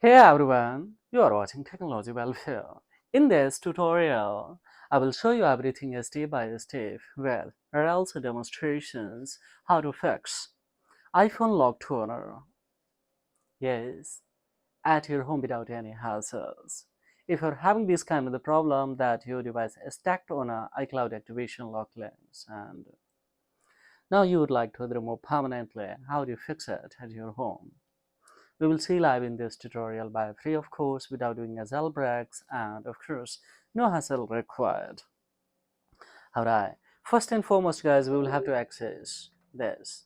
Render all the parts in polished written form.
Hey everyone, you are watching Technology Welfare. In this tutorial, I will show you everything step by step. Well, there are also demonstrations how to fix iPhone lock toner. Yes, at your home without any hassles. If you're having this kind of the problem that your device is stacked on a iCloud activation lock lens and now you would like to remove permanently, how do you fix it at your home? We will see live in this tutorial by free of course without doing a jailbreaks and of course no hassle required. Alright, first and foremost guys we will have to access this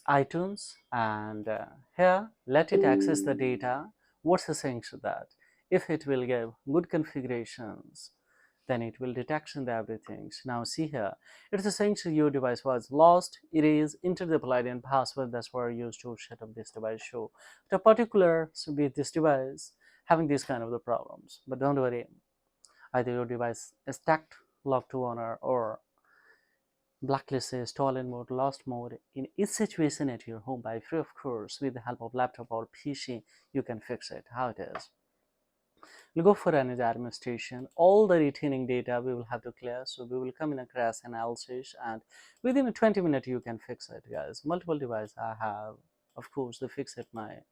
iTunes and here let it access the data. What's the saying to that? If it will give good configurations then it will detection the everything. Now see here, it's saying your device was lost, erase, enter the ID password that's were used to set up this device. Show the particular with this device having these kind of the problems. But don't worry, either your device is stacked, locked to owner or blacklisted, stolen mode, lost mode. In each situation at your home by free of course with the help of laptop or PC you can fix it. How it is. We'll go for an administration. All the retaining data we will have to clear. So we will come in a crash analysis and within a 20 minutes you can fix it guys. Multiple devices I have of course to fix it my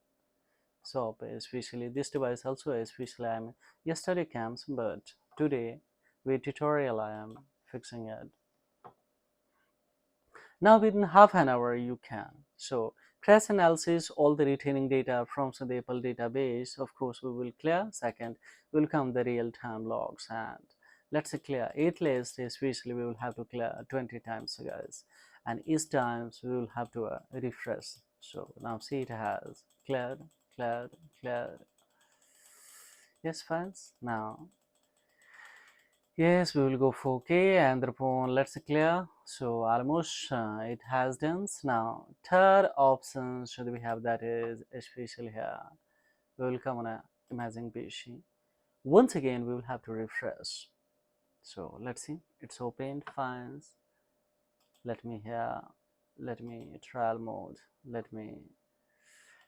shop, especially this device also, especially I'm yesterday camps but today with tutorial I am fixing it. Now within half an hour you can. So crash analysis, all the retaining data from the Apple database, of course we will clear. Second will come the real-time logs and let's say clear 8 lists, especially we will have to clear 20 times guys, and each times we will have to refresh. So now see it has cleared, cleared, cleared. Yes friends, now yes, we will go for OK and the phone let's clear. So almost it has done. Now third option should we have that is especially here. We will come on a imaging PC. Once again we will have to refresh. So let's see. It's opened files. Let me here. Let me trial mode. Let me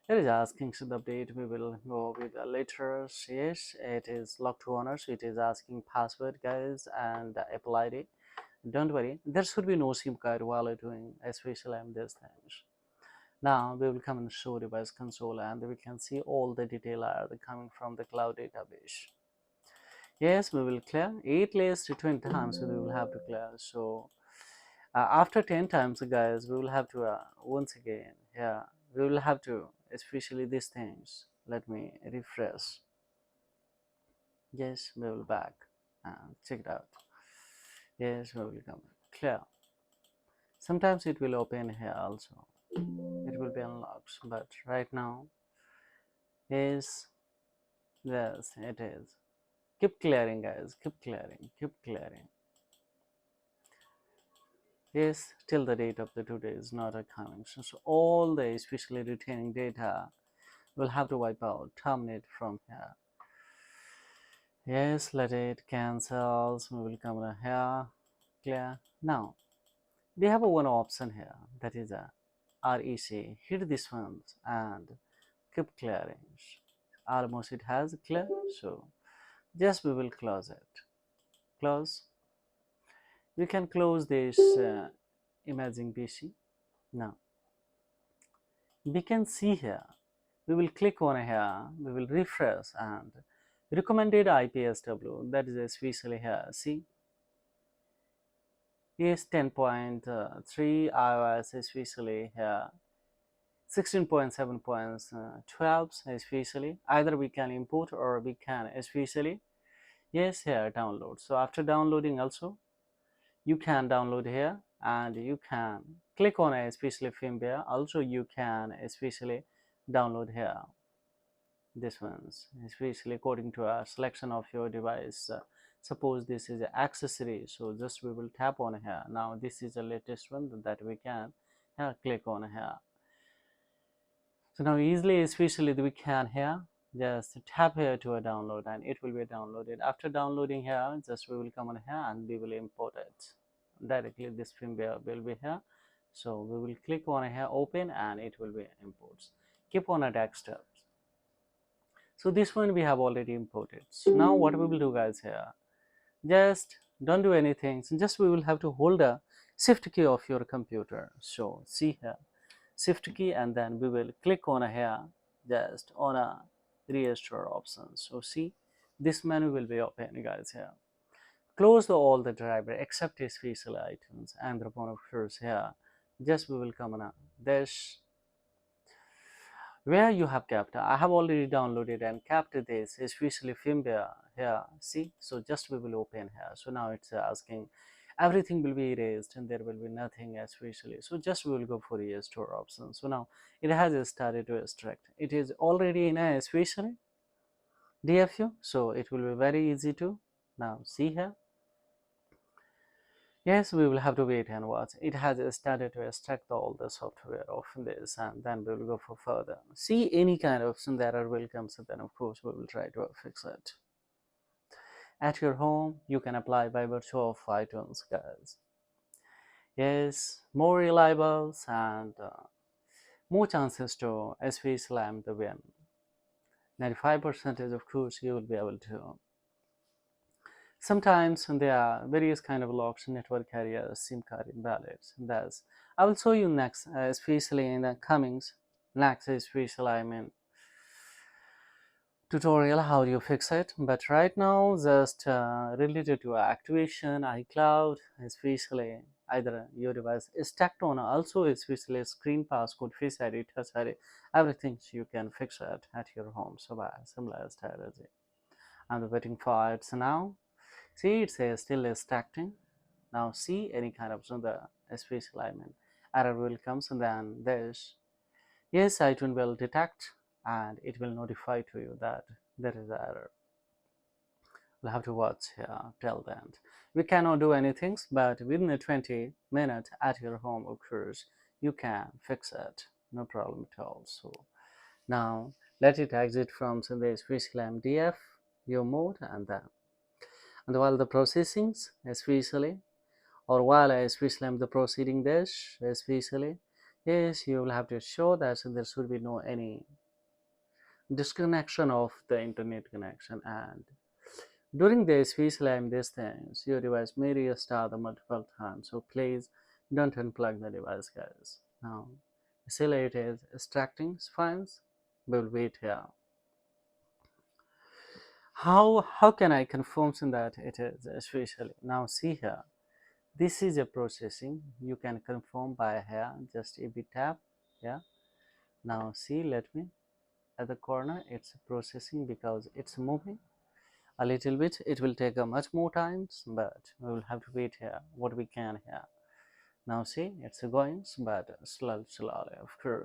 it is asking should update. We will go with the letters. Yes, it is locked to owner. So it is asking password, guys, and Apple ID. Don't worry, there should be no SIM card while you're doing, especially on these things. Now we will come and show device console, and we can see all the detail are coming from the cloud database. Yes, we will clear 8 layers to 20 times. So we will have to clear. So after 10 times guys we will have to once again here we will have to especially these things. Let me refresh. Yes, we will back and check it out. Yes, we will come clear. Sometimes it will open here also, it will be unlocked, but right now is yes it is. Keep clearing guys, keep clearing, keep clearing. Yes, till the date of the today is not a coming. So all the especially retaining data will have to wipe out, terminate from here. Yes, let it cancels. We will come here, clear. Now we have a one option here that is a REC. Hit this one and keep clearing. Almost it has clear. So just we will close it. Close. We can close this imaging PC. Now we can see here. We will click on here. We will refresh and recommended IPSW, that is especially here. See, yes, 10.3 iOS especially here, 16.7.12 especially. Either we can import or we can especially yes here download. So after downloading also you can download here and you can click on a especially firmware. Also you can especially download here this one's especially according to a selection of your device. Suppose this is an accessory, so just we will tap on here. Now this is the latest one that we can click on here. So now easily especially we can here just tap here to a download and it will be downloaded. After downloading here just we will come on here and we will import it directly. This firmware will be here So we will click on here open and it will be imports. Keep on a desktop. So this one we have already imported. So now what we will do guys here, just don't do anything. So just we will have to hold a shift key of your computer. So see here, shift key, and then we will click on a here, just on a restore option. So see, this menu will be open guys here. Close all the driver except special items, and the one of course here, just we will come on a this where you have kept. I have already downloaded and kept this especially firmware here. See, so just we will open here. So now it's asking everything will be erased and there will be nothing especially. So just we will go for restore option. So now it has started to extract. It is already in a especially DFU, so it will be very easy to now see here. Yes, we will have to wait and watch. It has started to extract all the software of this, and then we will go for further. See any kind of error will come, so then of course we will try to fix it. At your home, you can apply by virtue of iTunes, guys. Yes, more reliable and more chances to SV slam the win. 95% of course you will be able to. Sometimes there are various kind of locks, network carriers, SIM card invalids. Thus, I will show you next, especially in the comings. Next, especially I mean tutorial how you fix it. But right now, just related to activation, iCloud, especially either your device is stacked on, also especially screen passcode, Face ID, Touch ID, everything you can fix it at your home. So by similar strategy. I'm waiting for it now. See, it says still extracting. Now see any kind of the space alignment error will comes, and then this, yes, iTunes will detect and it will notify to you that there is an error. We'll have to watch here till the end. We cannot do anything, but within the 20 minutes at your home occurs, you can fix it, no problem at all. So now let it exit from the special MDF your mode, and then and while the processings especially, or while I especially the proceeding this especially, yes, you will have to show that there should be no any disconnection of the internet connection, and during the especially these things your device may restart the multiple times, so please don't unplug the device guys. Now still it is extracting files. We'll wait here. How can I confirm that it is especially? Now see here, this is a processing. You can confirm by here, just if we tap. Yeah, now see, let me at the corner, it's processing because it's moving a little bit. It will take a much more times, but we will have to wait here what we can here. Now see, it's going, but slowly of course.